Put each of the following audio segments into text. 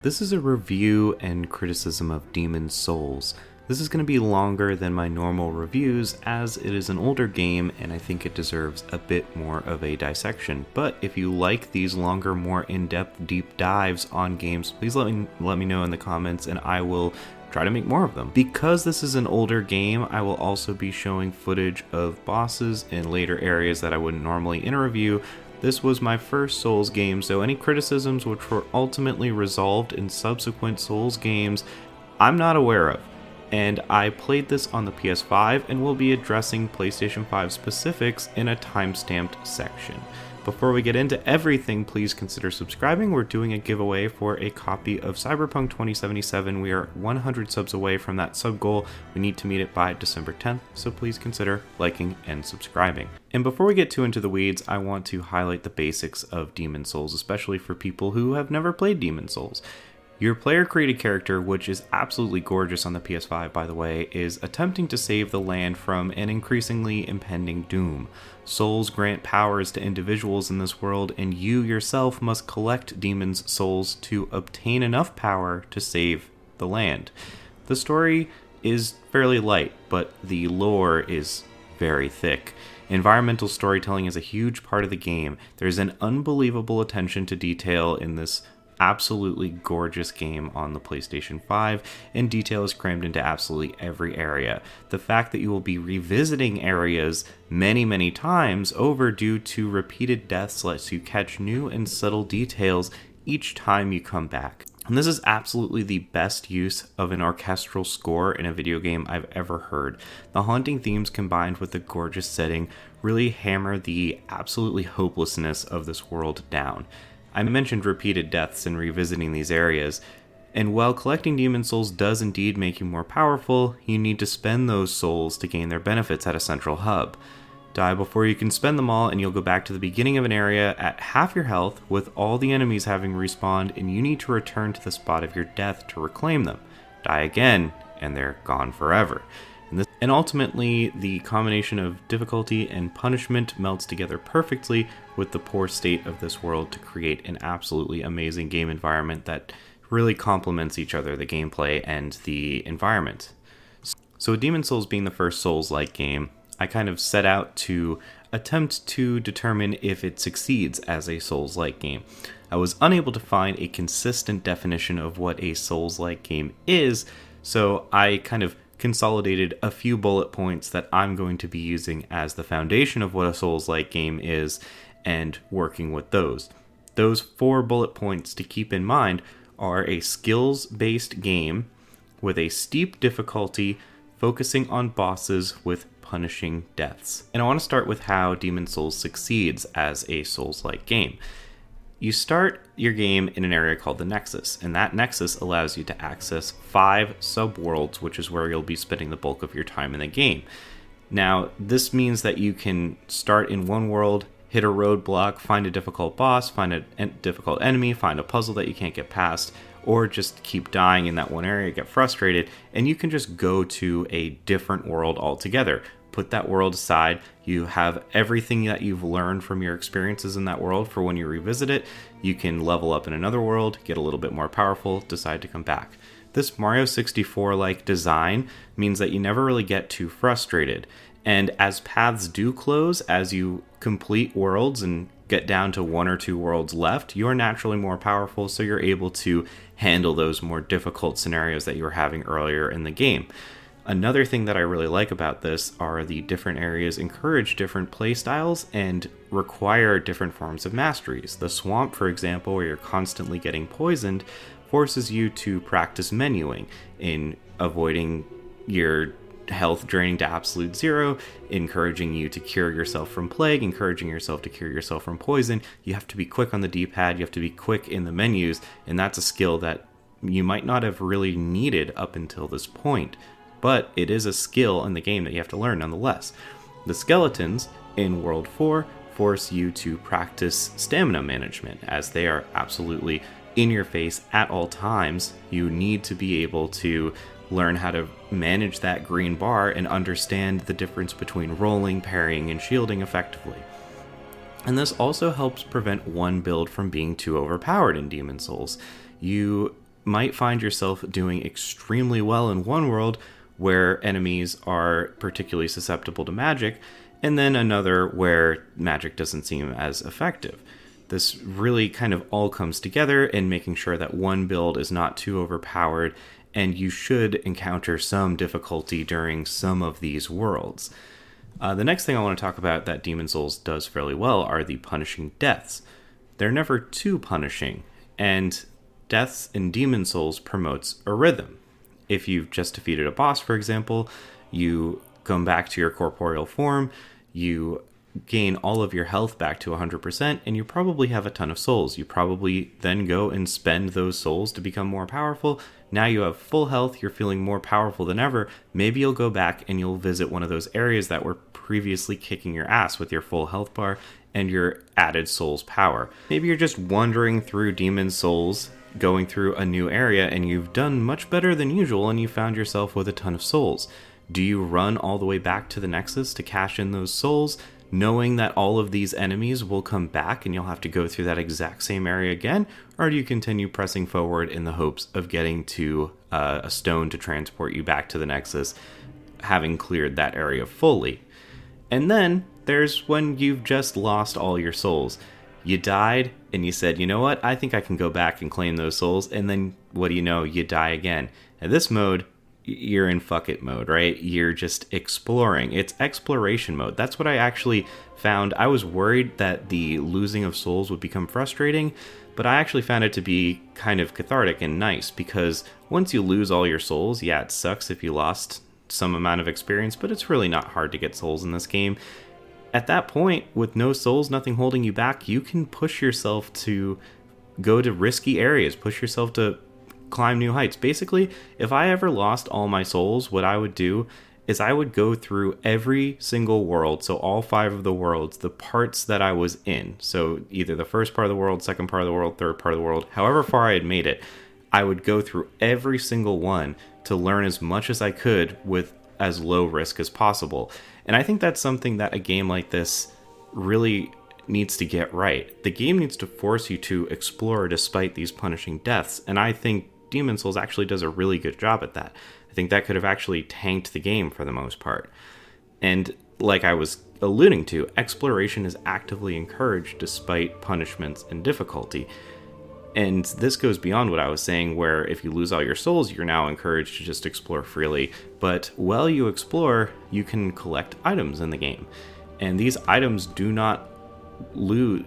This is a review and criticism of Demon's Souls. This is going to be longer than my normal reviews as it is an older game and I think it deserves a bit more of a dissection. But if you like these longer, more in-depth deep dives on games, please let me know in the comments and I will try to make more of them. Because this is an older game, I will also be showing footage of bosses in later areas that I wouldn't normally in a review. This was my first Souls game, so any criticisms which were ultimately resolved in subsequent Souls games, I'm not aware of. And I played this on the PS5 and will be addressing PlayStation 5 Specifics in a time-stamped section. Before we get into everything, please consider subscribing. We're doing a giveaway for a copy of Cyberpunk 2077. We are 100 subs away from that sub goal. We need to meet it by December 10th, so please consider liking and subscribing. And before we get too into the weeds, I want to highlight the basics of Demon's Souls, especially for people who have never played Demon's Souls. Your player-created character, which is absolutely gorgeous on the PS5 by the way, is attempting to save the land from an increasingly impending doom. Souls grant powers to individuals in this world, and you yourself must collect demons' souls to obtain enough power to save the land. The story is fairly light, but the lore is very thick. Environmental storytelling is a huge part of the game. There's an unbelievable attention to detail in this absolutely gorgeous game on the PlayStation 5, and detail is crammed into absolutely every area. The fact that you will be revisiting areas many times over due to repeated deaths lets you catch new and subtle details each time you come back. And this is absolutely the best use of an orchestral score in a video game I've ever heard. The haunting themes combined with the gorgeous setting really hammer the absolutely hopelessness of this world down. I mentioned repeated deaths and revisiting these areas, and while collecting demon souls does indeed make you more powerful, you need to spend those souls to gain their benefits at a central hub. Die before you can spend them all and you'll go back to the beginning of an area at half your health with all the enemies having respawned, and you need to return to the spot of your death to reclaim them. Die again and they're gone forever. And ultimately, the combination of difficulty and punishment melts together perfectly with the poor state of this world to create an absolutely amazing game environment that really complements each other, the gameplay and the environment. So Demon's Souls being the first Souls-like game, I kind of set out to attempt to determine if it succeeds as a Souls-like game. I was unable to find a consistent definition of what a Souls-like game is, so I kind of consolidated a few bullet points that I'm going to be using as the foundation of what a Souls-like game is and working with those. Those 4 bullet points to keep in mind are a skills-based game with a steep difficulty focusing on bosses with punishing deaths. And I want to start with how Demon's Souls succeeds as a Souls-like game. You start your game in an area called the Nexus, and that Nexus allows you to access 5 subworlds, which is where you'll be spending the bulk of your time in the game. Now, this means that you can start in one world, hit a roadblock, find a difficult boss, find a difficult enemy, find a puzzle that you can't get past, or just keep dying in that one area, get frustrated, and you can just go to a different world altogether. Put that world aside, you have everything that you've learned from your experiences in that world for when you revisit it. You can level up in another world, get a little bit more powerful, decide to come back. This Mario 64-like design means that you never really get too frustrated. And as paths do close, as you complete worlds and get down to 1 or 2 worlds left, you're naturally more powerful, so you're able to handle those more difficult scenarios that you were having earlier in the game. Another thing that I really like about this are the different areas encourage different playstyles and require different forms of masteries. The swamp, for example, where you're constantly getting poisoned, forces you to practice menuing in avoiding your health draining to absolute zero, encouraging you to cure yourself from plague, encouraging yourself to cure yourself from poison. You have to be quick on the D-pad, you have to be quick in the menus, and that's a skill that you might not have really needed up until this point. But it is a skill in the game that you have to learn nonetheless. The skeletons in World 4 force you to practice stamina management, as they are absolutely in your face at all times. You need to be able to learn how to manage that green bar and understand the difference between rolling, parrying, and shielding effectively. And this also helps prevent one build from being too overpowered in Demon's Souls. You might find yourself doing extremely well in one world where enemies are particularly susceptible to magic, and then another where magic doesn't seem as effective. This really kind of all comes together in making sure that one build is not too overpowered, and you should encounter some difficulty during some of these worlds. The next thing I want to talk about that Demon's Souls does fairly well are the punishing deaths. They're never too punishing, and deaths in Demon's Souls promotes a rhythm. If you've just defeated a boss, for example, you come back to your corporeal form, you gain all of your health back to 100%, and you probably have a ton of souls. You probably then go and spend those souls to become more powerful. Now you have full health, you're feeling more powerful than ever. Maybe you'll go back and you'll visit one of those areas that were previously kicking your ass with your full health bar and your added souls power. Maybe you're just wandering through Demon's Souls, going through a new area, and you've done much better than usual and you found yourself with a ton of souls. Do you run all the way back to the Nexus to cash in those souls, knowing that all of these enemies will come back and you'll have to go through that exact same area again? Or do you continue pressing forward in the hopes of getting to a stone to transport you back to the Nexus, having cleared that area fully? And then there's when you've just lost all your souls. You died and you said, you know what, I think I can go back and claim those souls, and then what do you know, you die again. In this mode, you're in fuck it mode, right? You're just exploring. It's exploration mode. That's what I actually found. I was worried that the losing of souls would become frustrating, but I actually found it to be kind of cathartic and nice, because once you lose all your souls, yeah, it sucks if you lost some amount of experience, but it's really not hard to get souls in this game. At that point, with no souls, nothing holding you back, you can push yourself to go to risky areas, push yourself to climb new heights. Basically, if I ever lost all my souls, what I would do is I would go through every single world, so all 5 of the worlds, the parts that I was in, so either the first part of the world, second part of the world, third part of the world, however far I had made it, I would go through every single one to learn as much as I could with as low risk as possible. And I think that's something that a game like this really needs to get right. The game needs to force you to explore despite these punishing deaths, and I think Demon's Souls actually does a really good job at that. I think that could have actually tanked the game for the most part. And like I was alluding to, exploration is actively encouraged despite punishments and difficulty. And this goes beyond what I was saying, where if you lose all your souls, you're now encouraged to just explore freely. But while you explore, you can collect items in the game. And these items do not lose.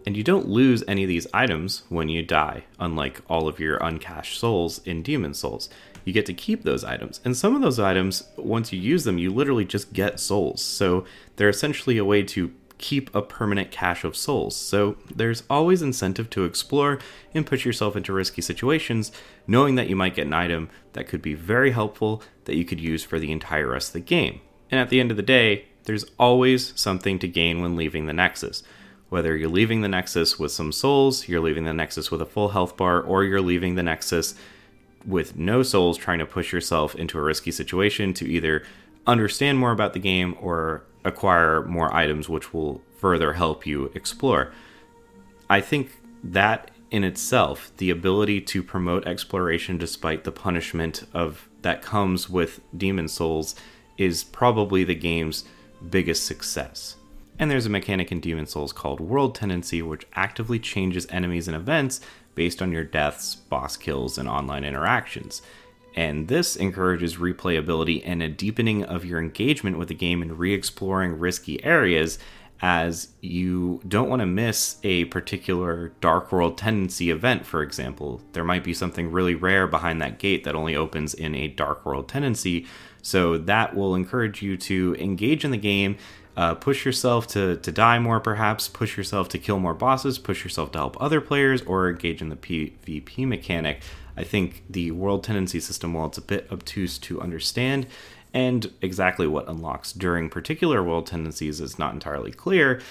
And you don't lose any of these items when you die, unlike all of your uncached souls in Demon's Souls. You get to keep those items. And some of those items, once you use them, you literally just get souls. So they're essentially a way to keep a permanent cache of souls. So there's always incentive to explore and push yourself into risky situations, knowing that you might get an item that could be very helpful that you could use for the entire rest of the game. And at the end of the day, there's always something to gain when leaving the Nexus. Whether you're leaving the Nexus with some souls, you're leaving the Nexus with a full health bar, or you're leaving the Nexus with no souls trying to push yourself into a risky situation to either understand more about the game or acquire more items which will further help you explore. I think that in itself, the ability to promote exploration despite the punishment of that comes with Demon's Souls, is probably the game's biggest success. And there's a mechanic in Demon's Souls called World Tendency, which actively changes enemies and events based on your deaths, boss kills, and online interactions. And this encourages replayability and a deepening of your engagement with the game and re-exploring risky areas, as you don't want to miss a particular Dark World Tendency event, for example. There might be something really rare behind that gate that only opens in a Dark World Tendency, so that will encourage you to engage in the game, push yourself to die more perhaps, push yourself to kill more bosses, push yourself to help other players, or engage in the PvP mechanic. I think the World Tendency system, while it's a bit obtuse to understand, and exactly what unlocks during particular world tendencies is not entirely clear,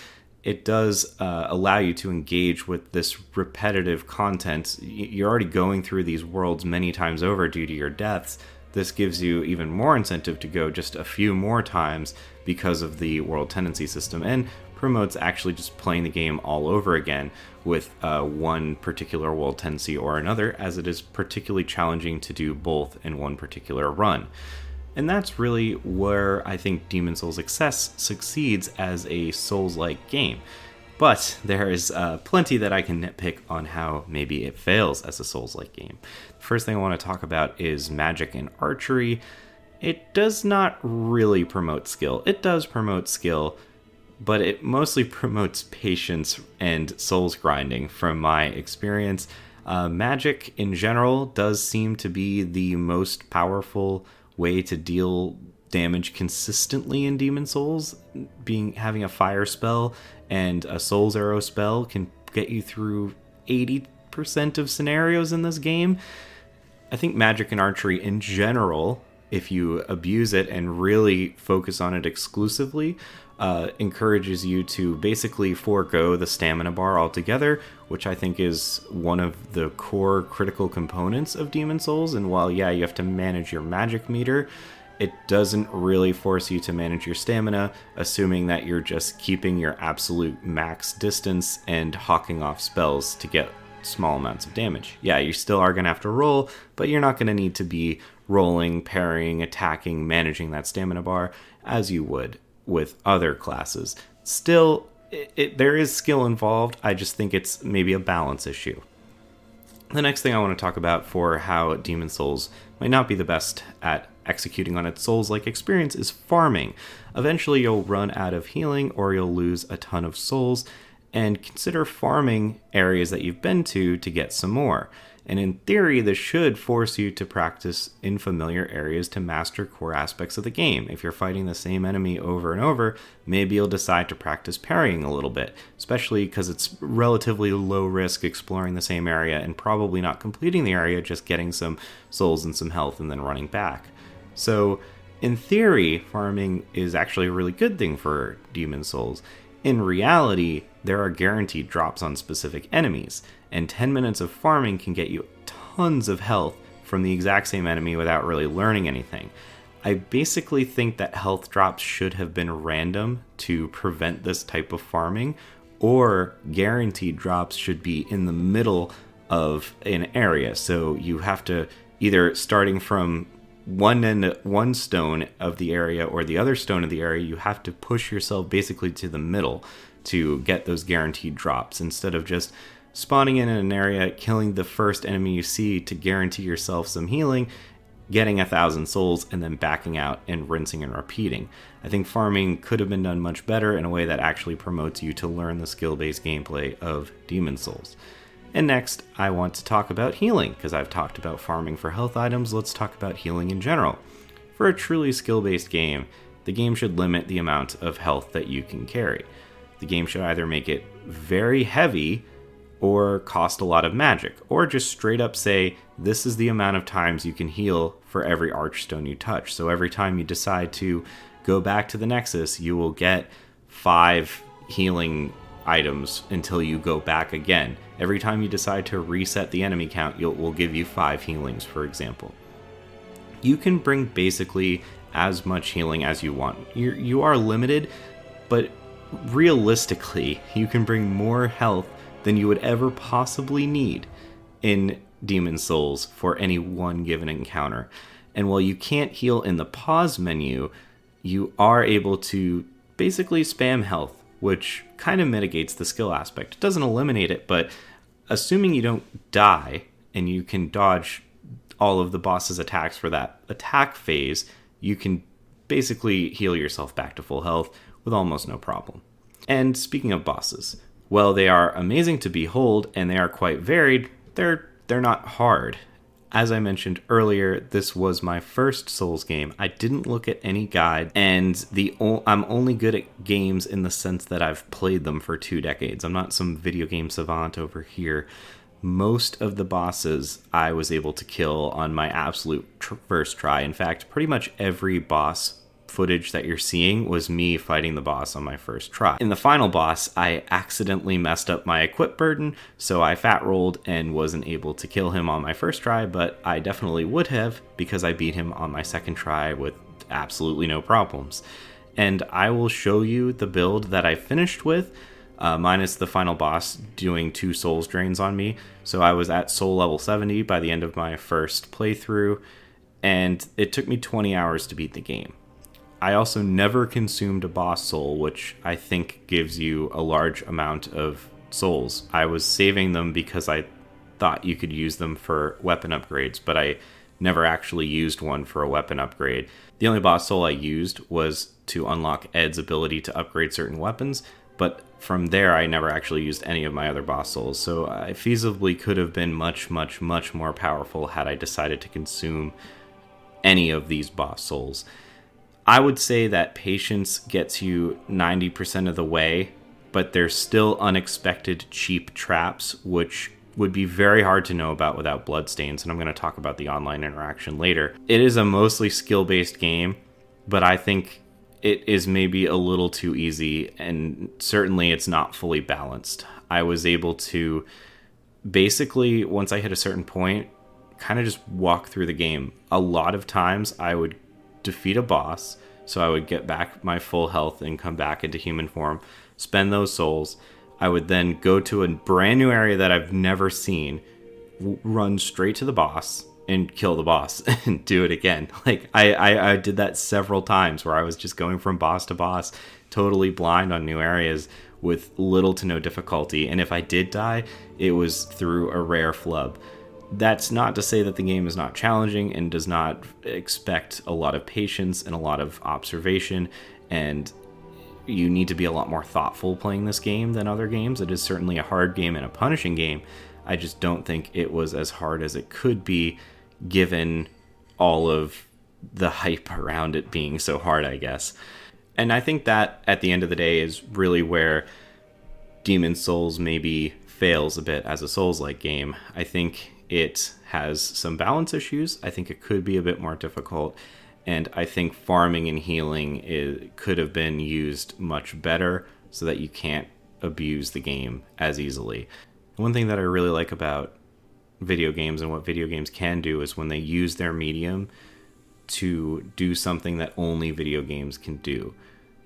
it does allow you to engage with this repetitive content. You're already going through these worlds many times over due to your deaths. This gives you even more incentive to go just a few more times because of the world tendency system. And promotes actually just playing the game all over again with one particular world tendency or another, as it is particularly challenging to do both in one particular run. And that's really where I think Demon's Souls succeeds as a Souls-like game. But there is plenty that I can nitpick on how maybe it fails as a Souls-like game. The first thing I want to talk about is magic and archery. It does not really promote skill. It does promote skill, but it mostly promotes patience and souls grinding from my experience. Magic in general does seem to be the most powerful way to deal damage consistently in Demon's Souls. Having a fire spell and a Soul's Arrow spell can get you through 80% of scenarios in this game. I think magic and archery in general, if you abuse it and really focus on it exclusively, encourages you to basically forego the stamina bar altogether, which I think is one of the core critical components of Demon's Souls. And while, yeah, you have to manage your magic meter, it doesn't really force you to manage your stamina, assuming that you're just keeping your absolute max distance and hawking off spells to get small amounts of damage. Yeah, you still are going to have to roll, but you're not going to need to be rolling, parrying, attacking, managing that stamina bar as you would with other classes. Still, there is skill involved. I just think it's maybe a balance issue. The next thing I want to talk about for how Demon's Souls might not be the best at executing on its Souls-like experience is farming. Eventually you'll run out of healing or you'll lose a ton of souls, and consider farming areas that you've been to get some more. And in theory, this should force you to practice in familiar areas to master core aspects of the game. If you're fighting the same enemy over and over, maybe you'll decide to practice parrying a little bit, especially because it's relatively low risk exploring the same area and probably not completing the area, just getting some souls and some health and then running back. So, in theory, farming is actually a really good thing for Demon's Souls. In reality, there are guaranteed drops on specific enemies, and 10 minutes of farming can get you tons of health from the exact same enemy without really learning anything. I basically think that health drops should have been random to prevent this type of farming, or guaranteed drops should be in the middle of an area. So you have to either starting from one stone of the area or the other stone of the area, you have to push yourself basically to the middle to get those guaranteed drops, instead of just spawning in an area, killing the first enemy you see to guarantee yourself some healing, getting 1,000 souls, and then backing out and rinsing and repeating. I think farming could have been done much better in a way that actually promotes you to learn the skill-based gameplay of Demon's Souls. And next, I want to talk about healing, because I've talked about farming for health items. Let's talk about healing in general. For a truly skill-based game, the game should limit the amount of health that you can carry. The game should either make it very heavy or cost a lot of magic, or just straight up say, this is the amount of times you can heal for every archstone you touch. So every time you decide to go back to the Nexus, you will get 5 healing items until you go back again. Every time you decide to reset the enemy count, we'll give you 5 healings, for example. You can bring basically as much healing as you want. You are limited, but realistically, you can bring more health than you would ever possibly need in Demon's Souls for any one given encounter. And while you can't heal in the pause menu, you are able to basically spam health, which kind of mitigates the skill aspect. It doesn't eliminate it, but assuming you don't die and you can dodge all of the boss's attacks for that attack phase, you can basically heal yourself back to full health with almost no problem. And speaking of bosses, well, they are amazing to behold and they are quite varied, they're not hard. As I mentioned earlier, this was my first Souls game. I didn't look at any guide, and I'm only good at games in the sense that I've played them for 2 decades. I'm not some video game savant over here. Most of the bosses I was able to kill on my absolute first try. In fact, pretty much every boss footage that you're seeing was me fighting the boss on my first try. In the final boss, I accidentally messed up my equip burden, so I fat rolled and wasn't able to kill him on my first try, but I definitely would have because I beat him on my second try with absolutely no problems. and I will show you the build that I finished with, minus the final boss doing 2 souls drains on me. So I was at soul level 70 by the end of my first playthrough, and it took me 20 hours to beat the game. I also never consumed a boss soul, which I think gives you a large amount of souls. I was saving them because I thought you could use them for weapon upgrades, but I never actually used one for a weapon upgrade. The only boss soul I used was to unlock Ed's ability to upgrade certain weapons, but from there I never actually used any of my other boss souls, so I feasibly could have been much, much, much more powerful had I decided to consume any of these boss souls. I would say that patience gets you 90% of the way, but there's still unexpected cheap traps, which would be very hard to know about without bloodstains, and I'm going to talk about the online interaction later. It is a mostly skill-based game, but I think it is maybe a little too easy, and certainly it's not fully balanced. I was able to basically, once I hit a certain point, kind of just walk through the game. A lot of times I would defeat a boss, so I would get back my full health and come back into human form, spend those souls. I would then go to a brand new area that I've never seen, run straight to the boss and kill the boss and do it again. Like I did that several times where I was just going from boss to boss, totally blind on new areas with little to no difficulty. And if I did die, it was through a rare flub. That's not to say that the game is not challenging and does not expect a lot of patience and a lot of observation, and you need to be a lot more thoughtful playing this game than other games. It is certainly a hard game and a punishing game. I just don't think it was as hard as it could be given all of the hype around it being so hard, I guess. And I think that at the end of the day is really where Demon's Souls maybe fails a bit as a Souls-like game. I think it has some balance issues. I think it could be a bit more difficult. And I think farming and healing could have been used much better so that you can't abuse the game as easily. One thing that I really like about video games and what video games can do is when they use their medium to do something that only video games can do.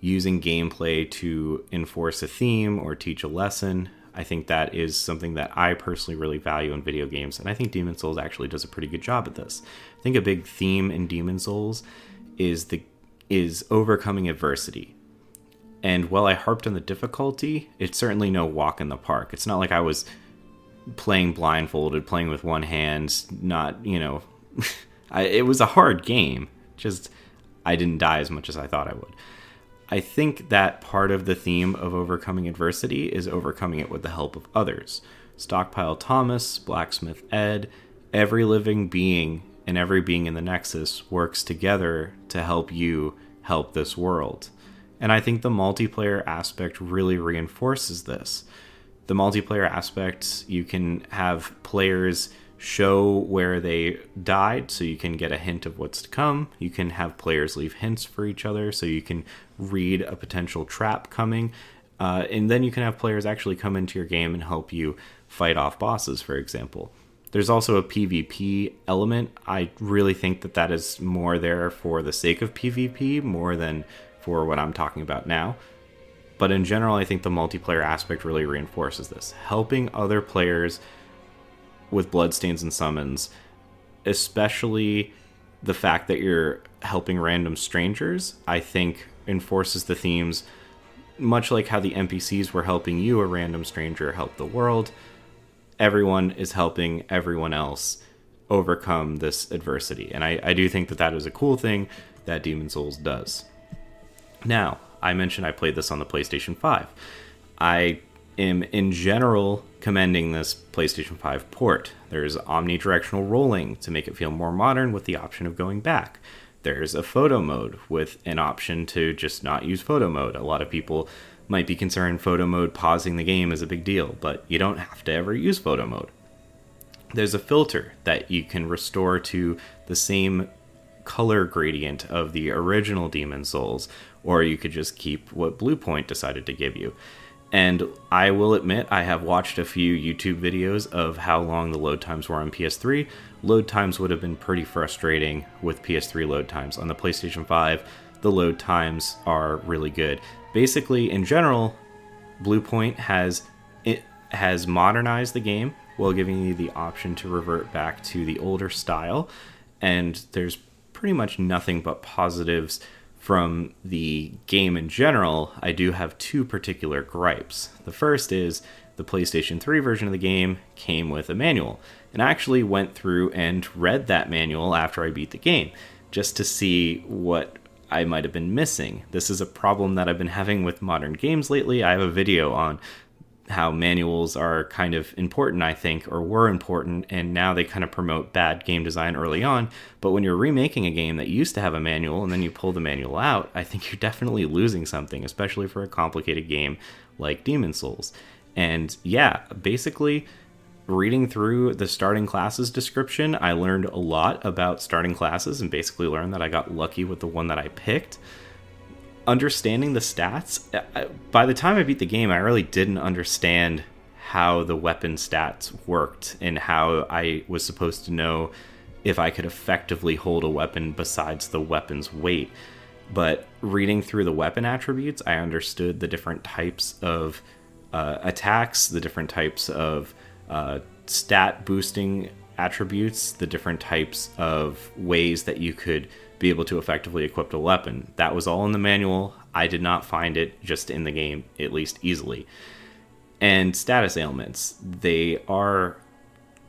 Using gameplay to enforce a theme or teach a lesson, I think that is something that I personally really value in video games, and I think Demon's Souls actually does a pretty good job at this. I think a big theme in Demon's Souls is overcoming adversity. And while I harped on the difficulty, it's certainly no walk in the park. It's not like I was playing blindfolded, playing with one hand, not, it was a hard game. Just, I didn't die as much as I thought I would. I think that part of the theme of overcoming adversity is overcoming it with the help of others. Stockpile Thomas, Blacksmith Ed, every living being and every being in the Nexus works together to help you help this world. And I think the multiplayer aspect really reinforces this. The multiplayer aspect, you can have players show where they died so you can get a hint of what's to come. You can have players leave hints for each other so you can read a potential trap coming. And then you can have players actually come into your game and help you fight off bosses, for example. There's also a PvP element. I really think that is more there for the sake of PvP more than for what I'm talking about now. But in general, I think the multiplayer aspect really reinforces this. Helping other players with bloodstains and summons, especially the fact that you're helping random strangers, I think enforces the themes, much like how the NPCs were helping you, a random stranger, help the world. Everyone is helping everyone else overcome this adversity. And I do think that is a cool thing that Demon's Souls does. Now, I mentioned I played this on the PlayStation 5. I am, in general, commending this PlayStation 5 port. There's omnidirectional rolling to make it feel more modern with the option of going back. There's a photo mode with an option to just not use photo mode. A lot of people might be concerned photo mode pausing the game is a big deal, but you don't have to ever use photo mode. There's a filter that you can restore to the same color gradient of the original Demon's Souls, or you could just keep what Bluepoint decided to give you. And I will admit, I have watched a few YouTube videos of how long the load times were on PS3. Load times would have been pretty frustrating with PS3 load times. On the PlayStation 5, the load times are really good. Basically, in general, Bluepoint has modernized the game while giving you the option to revert back to the older style, and there's pretty much nothing but positives from the game in general. I do have two particular gripes. The first is the PlayStation 3 version of the game came with a manual, and I actually went through and read that manual after I beat the game, just to see what I might have been missing. This is a problem that I've been having with modern games lately. I have a video on how manuals are kind of important, I think, or were important, and now they kind of promote bad game design early on. But when you're remaking a game that used to have a manual and then you pull the manual out, I think you're definitely losing something, especially for a complicated game like Demon's Souls. And yeah, basically, reading through the starting classes description, I learned a lot about starting classes and basically learned that I got lucky with the one that I picked. Understanding the stats, by the time I beat the game, I really didn't understand how the weapon stats worked and how I was supposed to know if I could effectively hold a weapon besides the weapon's weight. But reading through the weapon attributes, I understood the different types of attacks, the different types of stat boosting attributes, the different types of ways that you could be able to effectively equip a weapon. That was all in the manual. I did not find it just in the game, at least easily. And status ailments. They are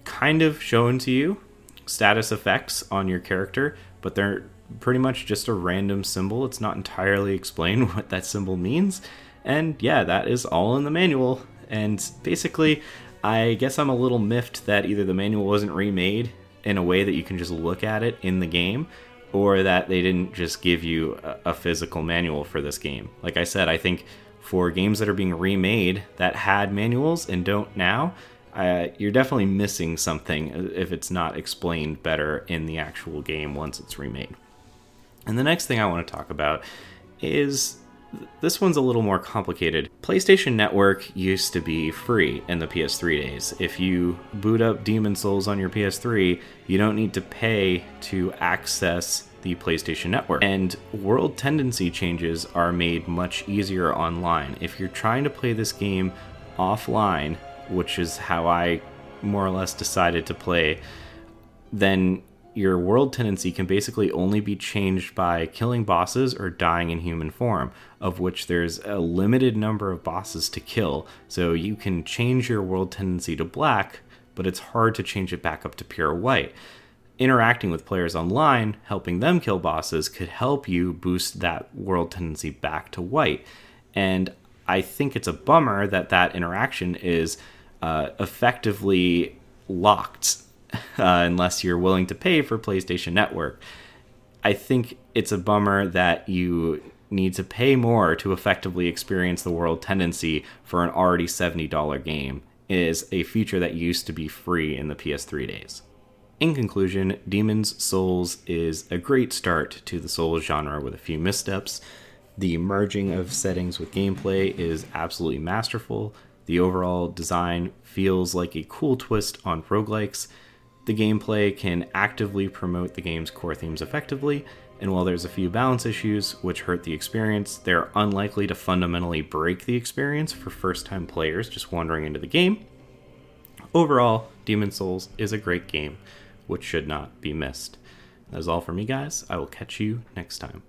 kind of shown to you, status effects on your character, but they're pretty much just a random symbol. It's not entirely explained what that symbol means. And yeah, that is all in the manual. And basically, I guess I'm a little miffed that either the manual wasn't remade in a way that you can just look at it in the game, or that they didn't just give you a physical manual for this game. Like I said, I think for games that are being remade that had manuals and don't now, you're definitely missing something if it's not explained better in the actual game once it's remade. And the next thing I want to talk about is, this one's a little more complicated. PlayStation Network used to be free in the PS3 days. If you boot up Demon's Souls on your PS3, you don't need to pay to access the PlayStation Network. And world tendency changes are made much easier online. If you're trying to play this game offline, which is how I more or less decided to play, then your world tendency can basically only be changed by killing bosses or dying in human form, of which there's a limited number of bosses to kill. So you can change your world tendency to black, but it's hard to change it back up to pure white. Interacting with players online, helping them kill bosses, could help you boost that world tendency back to white. And I think it's a bummer that that interaction is effectively locked unless you're willing to pay for PlayStation Network. I think it's a bummer that you need to pay more to effectively experience the world tendency for an already $70 game. It is a feature that used to be free in the PS3 days. In conclusion, Demon's Souls is a great start to the Souls genre with a few missteps. The merging of settings with gameplay is absolutely masterful. The overall design feels like a cool twist on roguelikes. The gameplay can actively promote the game's core themes effectively, and while there's a few balance issues which hurt the experience, they're unlikely to fundamentally break the experience for first-time players just wandering into the game. Overall, Demon's Souls is a great game, which should not be missed. That is all for me, guys. I will catch you next time.